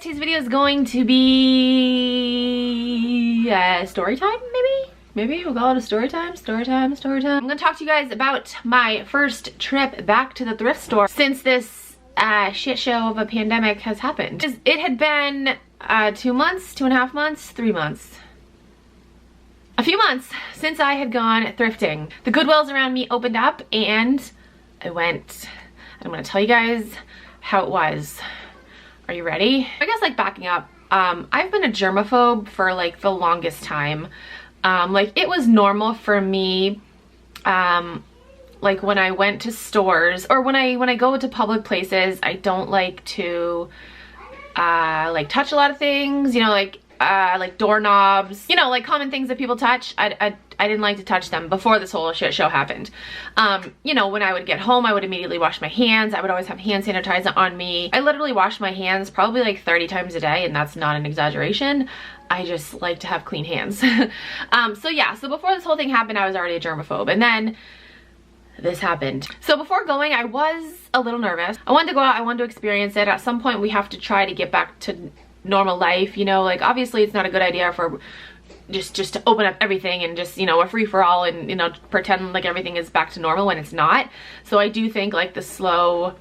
today's video is going to be story time, maybe? Maybe we'll call it a story time. I'm gonna talk to you guys about my first trip back to the thrift store since this shit show of a pandemic has happened. It had been 2 months, 2.5 months, 3 months. A few months since I had gone thrifting. The Goodwills around me opened up and I went. I'm gonna tell you guys how it was. Are you ready? I guess like backing up, I've been a germaphobe for like the longest time. Like it was normal for me, like when I went to stores or when I go to public places, I don't like to like touch a lot of things, you know, like doorknobs, you know, like common things that people touch. I didn't like to touch them before this whole shit show happened. You know, when I would get home, I would immediately wash my hands. I would always have hand sanitizer on me. I literally wash my hands probably like 30 times a day, and that's not an exaggeration. I just like to have clean hands. So yeah, so before this whole thing happened, I was already a germaphobe, and then this happened. So before going, I was a little nervous. I wanted to go out, I wanted to experience it. At some point, we have to try to get back to normal life, you know, like obviously it's not a good idea for just to open up everything and just, you know, a free-for-all and, you know, pretend like everything is back to normal when it's not. So I do think like the slow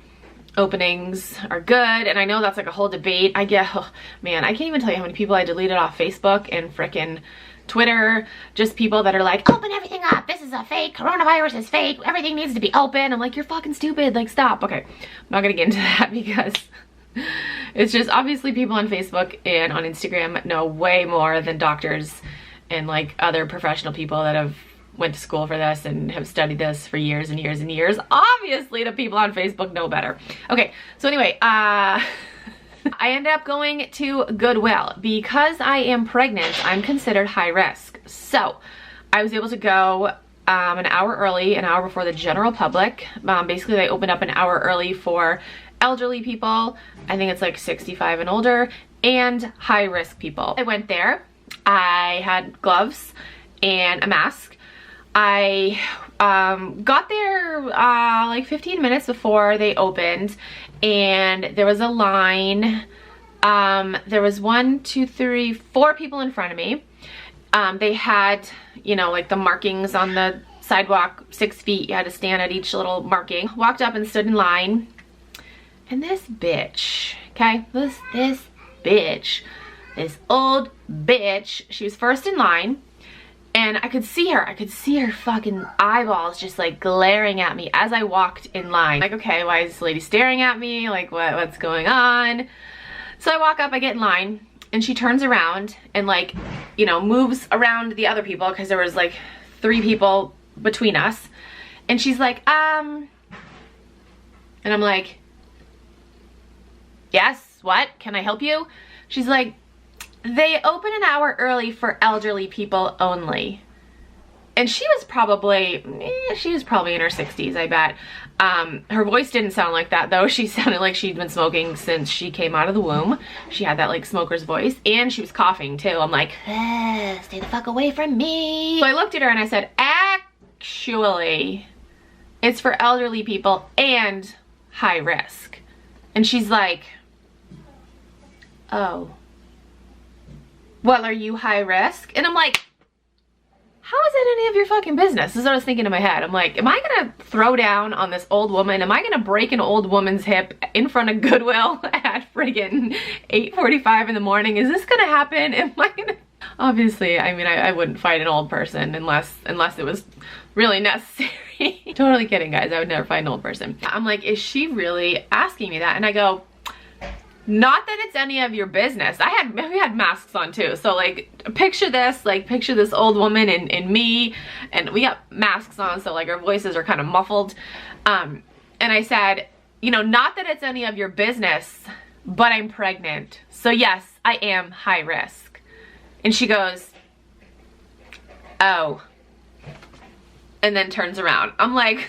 openings are good, and I know that's like a whole debate. Oh man, I can't even tell you how many people I deleted off Facebook and frickin' Twitter, just people that are like, open everything up, this is a fake, coronavirus is fake, everything needs to be open. I'm like, you're fucking stupid, like stop. Okay, I'm not gonna get into that because it's just obviously people on Facebook and on Instagram know way more than doctors and like other professional people that have went to school for this and have studied this for years and years and years. Obviously the people on Facebook know better. Okay, so anyway, I ended up going to Goodwill. Because I am pregnant, I'm considered high risk. So I was able to go an hour early, an hour before the general public. Basically they opened up an hour early for elderly people, I think it's like 65 and older, and high risk people. I went there, I had gloves and a mask. I got there like 15 minutes before they opened, and there was a line. There was 1, 2, 3, 4 people in front of me. They had, you know, like the markings on the sidewalk, 6 feet. You had to stand at each little marking. Walked up and stood in line. And this bitch, okay, this bitch, this old bitch, she was first in line, and I could see her fucking eyeballs just like glaring at me as I walked in line. Like, okay, why is this lady staring at me? Like, what's going on? So I walk up, I get in line, and she turns around and like, you know, moves around the other people because there was like 3 people between us. And she's like, and I'm like, yes, what? Can I help you? She's like, they open an hour early for elderly people only. And she was probably in her 60s, I bet. Her voice didn't sound like that though. She sounded like she'd been smoking since she came out of the womb. She had that like smoker's voice, and she was coughing too. I'm like, stay the fuck away from me. So I looked at her and I said, actually, it's for elderly people and high risk. And she's like, oh, well, are you high risk? And I'm like, how is that any of your fucking business? This is what I was thinking in my head. I'm like, am I gonna throw down on this old woman? Am I gonna break an old woman's hip in front of Goodwill at friggin' 8:45 in the morning? Is this gonna happen? Am I gonna? Obviously, I mean, I wouldn't fight an old person unless it was really necessary. Totally kidding, guys. I would never fight an old person. I'm like, is she really asking me that? And I go, not that it's any of your business. We had masks on too. So like picture this old woman and me, and we got masks on, so like our voices are kind of muffled. And I said, you know, not that it's any of your business, but I'm pregnant. So yes, I am high risk. And she goes, oh, and then turns around. I'm like,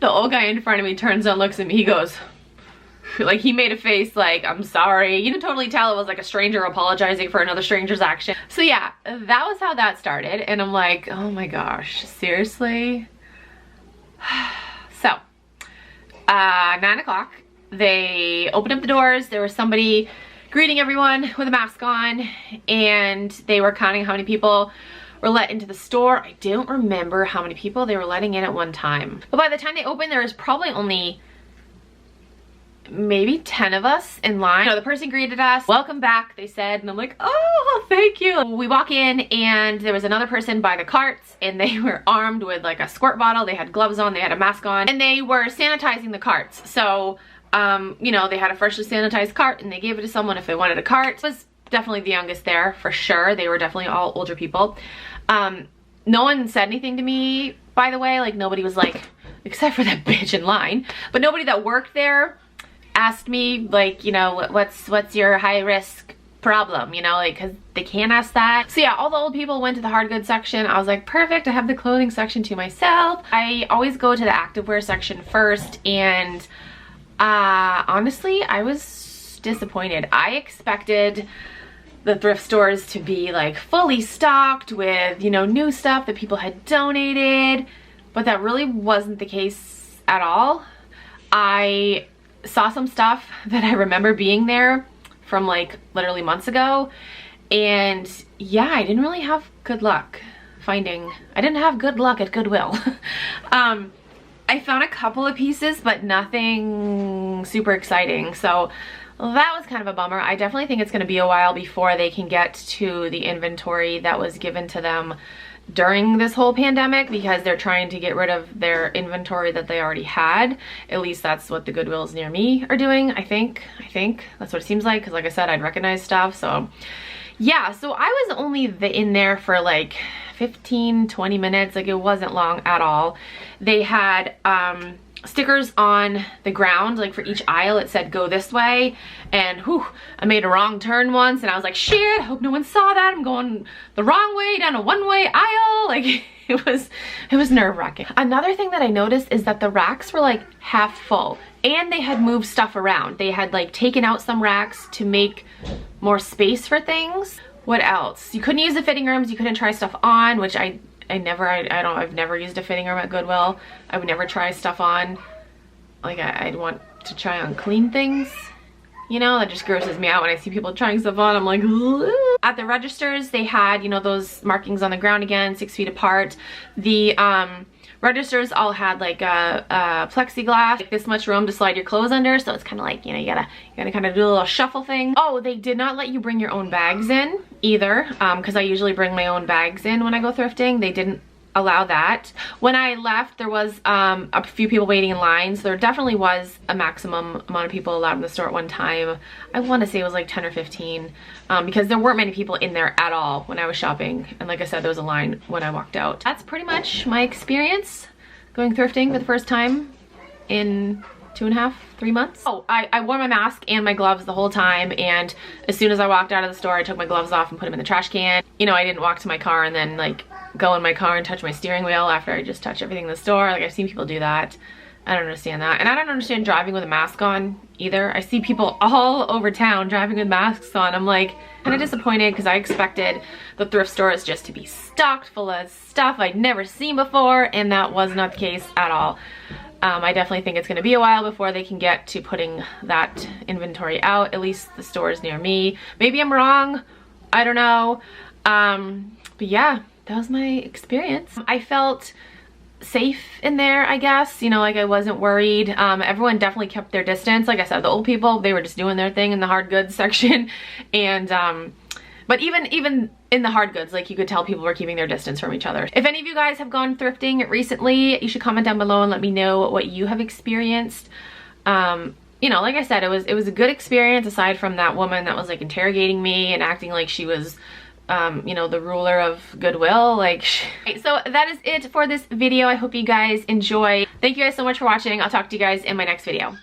the old guy in front of me turns and looks at me, he goes, like he made a face like, I'm sorry. You can totally tell it was like a stranger apologizing for another stranger's action. So yeah, that was how that started. And I'm like, oh my gosh, seriously? So, 9 o'clock, they opened up the doors. There was somebody greeting everyone with a mask on, and they were counting how many people were let into the store. I don't remember how many people they were letting in at one time. But by the time they opened, there was probably only maybe 10 of us in line. You know, the person greeted us, welcome back, they said, and I'm like, oh, thank you. We walk in and there was another person by the carts, and they were armed with like a squirt bottle. They had gloves on, they had a mask on, and they were sanitizing the carts. So, you know, they had a freshly sanitized cart and they gave it to someone if they wanted a cart. It was definitely the youngest there, for sure. They were definitely all older people. No one said anything to me, by the way. Like, nobody was like, except for that bitch in line, but nobody that worked there asked me, like, you know, what's your high risk problem, you know, like, because they can't ask that. So yeah, all the old people went to the hard goods section. I was like, perfect, I have the clothing section to myself. I always go to the activewear section first, and honestly, I was disappointed. I expected the thrift stores to be like fully stocked with, you know, new stuff that people had donated, but that really wasn't the case at all. I saw some stuff that I remember being there from like literally months ago, and yeah, I didn't really have good luck finding, I didn't have good luck at Goodwill. I found a couple of pieces, but nothing super exciting, so that was kind of a bummer. I definitely think it's going to be a while before they can get to the inventory that was given to them during this whole pandemic, because they're trying to get rid of their inventory that they already had. At least that's what the Goodwills near me are doing, I think. That's what it seems like, because like I said, I'd recognize stuff. So yeah, so I was only in there for like 15-20 minutes. Like, it wasn't long at all. They had stickers on the ground, like for each aisle it said go this way, and whew, I made a wrong turn once and I was like, shit, I hope no one saw that, I'm going the wrong way down a one-way aisle. Like, it was nerve-wracking. Another thing that I noticed is that the racks were like half full, and they had moved stuff around. They had like taken out some racks to make more space for things. What else? You couldn't use the fitting rooms, you couldn't try stuff on, which I've never used a fitting room at Goodwill. I would never try stuff on. Like, I'd want to try on clean things. You know, that just grosses me out when I see people trying stuff on. I'm like, ugh. At the registers, they had, you know, those markings on the ground again, 6 feet apart. The registers all had like a plexiglass, like this much room to slide your clothes under. So it's kind of like, you know, you gotta kind of do a little shuffle thing. Oh, they did not let you bring your own bags in either, because I usually bring my own bags in when I go thrifting. They didn't allow that. When I left, there was a few people waiting in lines. There definitely was a maximum amount of people allowed in the store at one time. I want to say it was like 10 or 15, because there weren't many people in there at all when I was shopping. And like I said, there was a line when I walked out. That's pretty much my experience going thrifting for the first time in 2.5-3 months. Oh, I wore my mask and my gloves the whole time, and as soon as I walked out of the store, I took my gloves off and put them in the trash can. You know, I didn't walk to my car and then like go in my car and touch my steering wheel after I just touched everything in the store. Like, I've seen people do that. I don't understand that. And I don't understand driving with a mask on either. I see people all over town driving with masks on. I'm like, kind of disappointed, because I expected the thrift stores just to be stocked full of stuff I'd never seen before, and that was not the case at all. I definitely think it's going to be a while before they can get to putting that inventory out, at least the stores near me. Maybe I'm wrong. I don't know. But yeah, that was my experience. I felt safe in there, I guess. You know, like, I wasn't worried. Everyone definitely kept their distance. Like I said, the old people, they were just doing their thing in the hard goods section. And but even in the hard goods, like, you could tell people were keeping their distance from each other. If any of you guys have gone thrifting recently, you should comment down below and let me know what you have experienced. You know, like I said, it was a good experience, aside from that woman that was like interrogating me and acting like she was you know, the ruler of Goodwill. Like, so that is it for this video. I hope you guys enjoy. Thank you guys so much for watching. I'll talk to you guys in my next video.